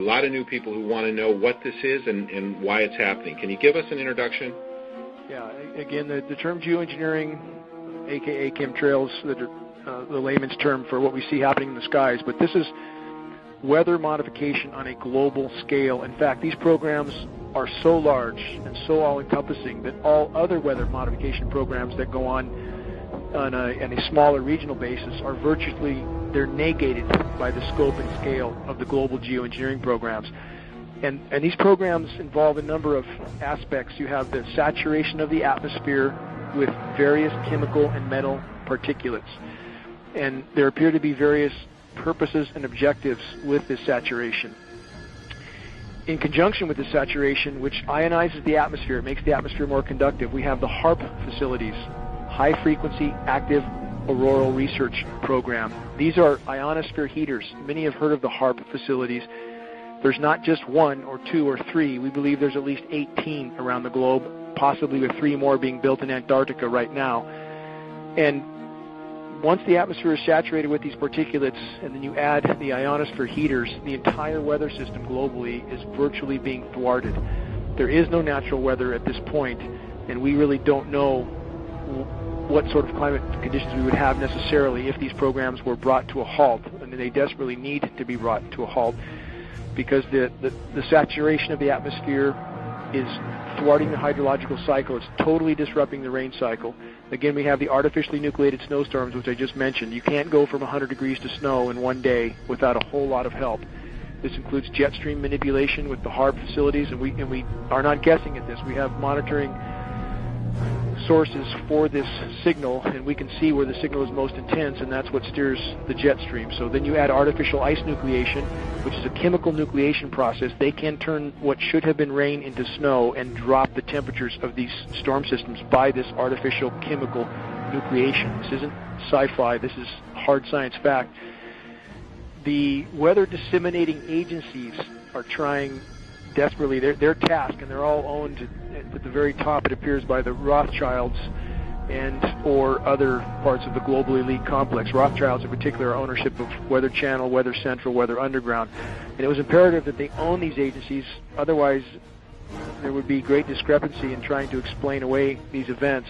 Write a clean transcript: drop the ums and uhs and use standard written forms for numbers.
A lot of new people who want to know what this is and why it's happening. Can you give us an introduction? Yeah, again, the term geoengineering, a.k.a. chemtrails, the layman's term for what we see happening in the skies, but this is weather modification on a global scale. In fact, these programs are so large and so all-encompassing that all other weather modification programs that go on a smaller regional basis are virtually, they're negated by the scope and scale of the global geoengineering programs. And these programs involve a number of aspects. You have the saturation of the atmosphere with various chemical and metal particulates. And there appear to be various purposes and objectives with this saturation. In conjunction with the saturation, which ionizes the atmosphere, it makes the atmosphere more conductive, we have the HAARP facilities, High Frequency Active Auroral Research Program. These are ionosphere heaters. Many have heard of the HAARP facilities. There's not just one or two or three. We believe there's at least 18 around the globe, possibly with 3 more being built in Antarctica right now. And once the atmosphere is saturated with these particulates, and then you add the ionosphere heaters, the entire weather system globally is virtually being thwarted. There is no natural weather at this point, and we really don't know what sort of climate conditions we would have necessarily if these programs were brought to a halt, and they desperately need to be brought to a halt, because the saturation of the atmosphere is thwarting the hydrological cycle. It's totally disrupting the rain cycle. Again, we have the artificially nucleated snowstorms, which I just mentioned. You can't go from 100 degrees to snow in one day without a whole lot of help. This includes jet stream manipulation with the HAARP facilities, and we are not guessing at this. We have monitoring sources for this signal, and we can see where the signal is most intense, and that's what steers the jet stream. So then you add artificial ice nucleation, which is a chemical nucleation process. They can turn what should have been rain into snow and drop the temperatures of these storm systems by this artificial chemical nucleation. This isn't sci-fi. This is hard science fact. The weather disseminating agencies are trying desperately their task, and they're all owned at the very top, it appears, by the Rothschilds and or other parts of the global elite complex. Rothschilds in particular are ownership of Weather Channel, Weather Central, Weather Underground. And it was imperative that they own these agencies, otherwise there would be great discrepancy in trying to explain away these events.